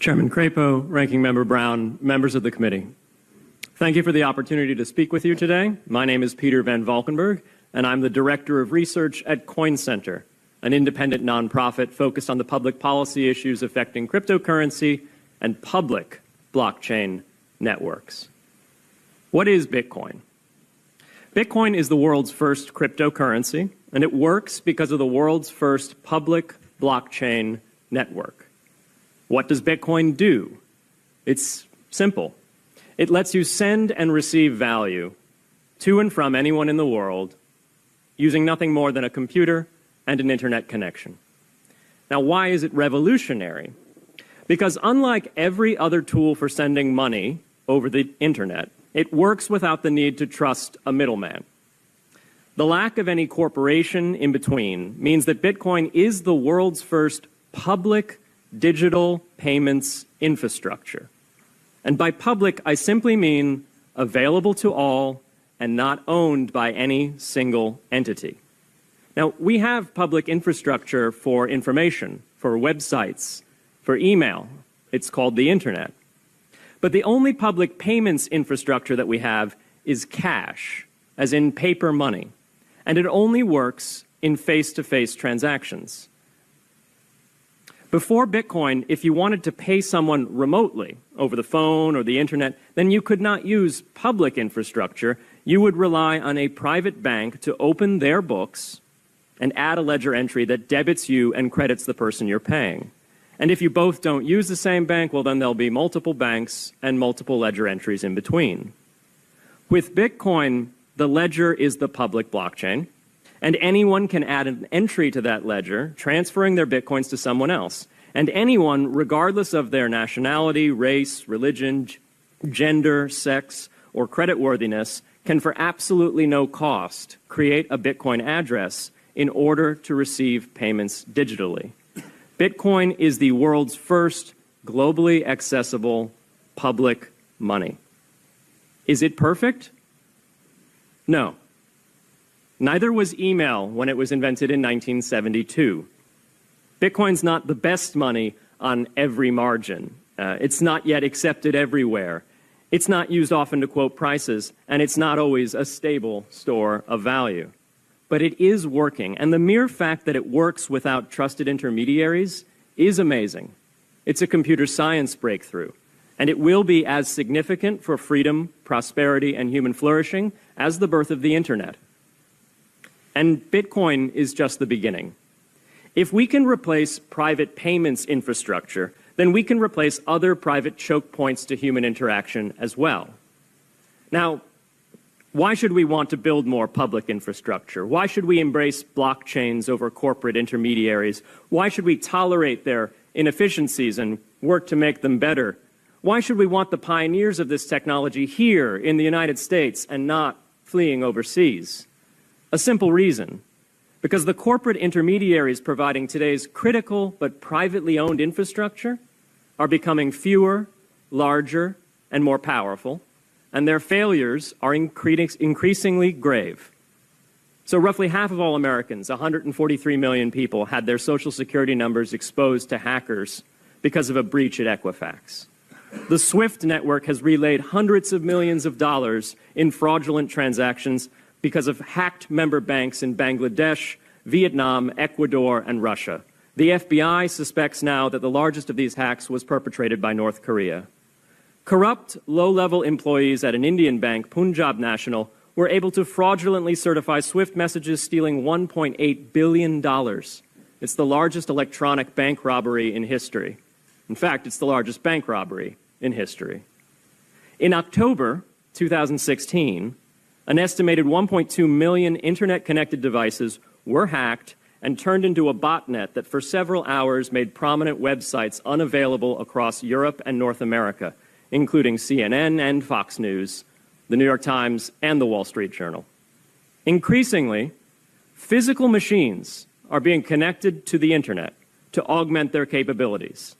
Chairman Crapo, Ranking Member Brown, members of the committee. Thank you for the opportunity to speak with you today. My name is Peter Van Valkenburg, and I'm the Director of Research at Coin Center, an independent nonprofit focused on the public policy issues affecting cryptocurrency and public blockchain networks. What is Bitcoin? Bitcoin is the world's first cryptocurrency, and it works because of the world's first public blockchain network. What does Bitcoin do? It's simple. It lets you send and receive value to and from anyone in the world using nothing more than a computer and an internet connection. Now, why is it revolutionary? Because unlike every other tool for sending money over the internet, it works without the need to trust a middleman. The lack of any corporation in between means that Bitcoin is the world's first public digital payments infrastructure. And by public, I simply mean available to all and not owned by any single entity. Now, we have public infrastructure for information, for websites, for email. It's called the internet. But the only public payments infrastructure that we have is cash, as in paper money. And it only works in face-to-face transactions. Before Bitcoin, if you wanted to pay someone remotely over the phone or the internet, then you could not use public infrastructure. You would rely on a private bank to open their books and add a ledger entry that debits you and credits the person you're paying. And if you both don't use the same bank, well, then there'll be multiple banks and multiple ledger entries in between. With Bitcoin, the ledger is the public blockchain, and anyone can add an entry to that ledger, transferring their Bitcoins to someone else. And anyone, regardless of their nationality, race, religion, gender, sex, or creditworthiness, can for absolutely no cost create a Bitcoin address in order to receive payments digitally. Bitcoin is the world's first globally accessible public money. Is it perfect? No. Neither was email when it was invented in 1972. Bitcoin's not the best money on every margin. It's not yet accepted everywhere. It's not used often to quote prices, and it's not always a stable store of value. But it is working, and the mere fact that it works without trusted intermediaries is amazing. It's a computer science breakthrough, and it will be as significant for freedom, prosperity, and human flourishing as the birth of the internet. And Bitcoin is just the beginning. If we can replace private payments infrastructure, then we can replace other private choke points to human interaction as well. Now, why should we want to build more public infrastructure? Why should we embrace blockchains over corporate intermediaries? Why should we tolerate their inefficiencies and work to make them better? Why should we want the pioneers of this technology here in the United States and not fleeing overseas? A simple reason. Because the corporate intermediaries providing today's critical but privately owned infrastructure are becoming fewer, larger, and more powerful, and their failures are increasingly grave. So roughly half of all Americans, 143 million people, had their Social Security numbers exposed to hackers because of a breach at Equifax. The SWIFT network has relayed hundreds of millions of dollars in fraudulent transactions because of hacked member banks in Bangladesh, Vietnam, Ecuador, and Russia. The FBI suspects now that the largest of these hacks was perpetrated by North Korea. Corrupt, low-level employees at an Indian bank, Punjab National, were able to fraudulently certify SWIFT messages, stealing $1.8 billion. It's the largest electronic bank robbery in history. In fact, it's the largest bank robbery in history. In October 2016, an estimated 1.2 million internet-connected devices were hacked and turned into a botnet that for several hours made prominent websites unavailable across Europe and North America, including CNN and Fox News, the New York Times, and the Wall Street Journal. Increasingly, physical machines are being connected to the internet to augment their capabilities.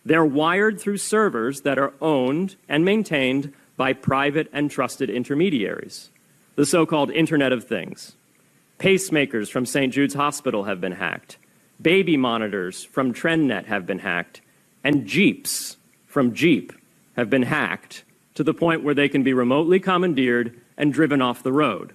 They're wired through servers that are owned and maintained by private and trusted intermediaries, the so-called Internet of Things. Pacemakers from St. Jude's Hospital have been hacked. Baby monitors from TrendNet have been hacked. and Jeeps from Jeep have been hacked to the point where they can be remotely commandeered and driven off the road.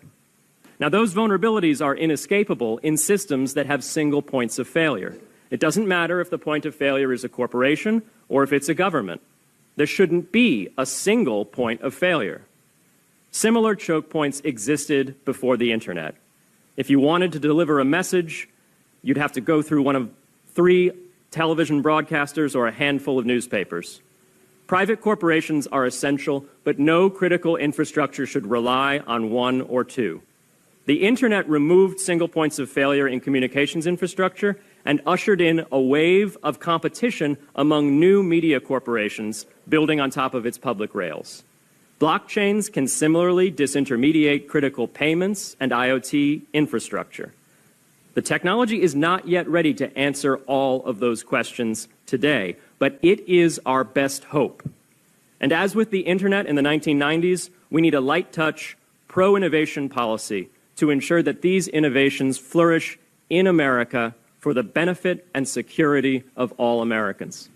Now, those vulnerabilities are inescapable in systems that have single points of failure. It doesn't matter if the point of failure is a corporation or if it's a government. There shouldn't be a single point of failure. Similar choke points existed before the internet. If you wanted to deliver a message, you'd have to go through one of 3 television broadcasters or a handful of newspapers. Private corporations are essential, but no critical infrastructure should rely on 1 or 2. The internet removed single points of failure in communications infrastructure and ushered in a wave of competition among new media corporations building on top of its public rails. Blockchains can similarly disintermediate critical payments and IoT infrastructure. The technology is not yet ready to answer all of those questions today, but it is our best hope. And as with the internet in the 1990s, we need a light-touch, pro-innovation policy to ensure that these innovations flourish in America for the benefit and security of all Americans.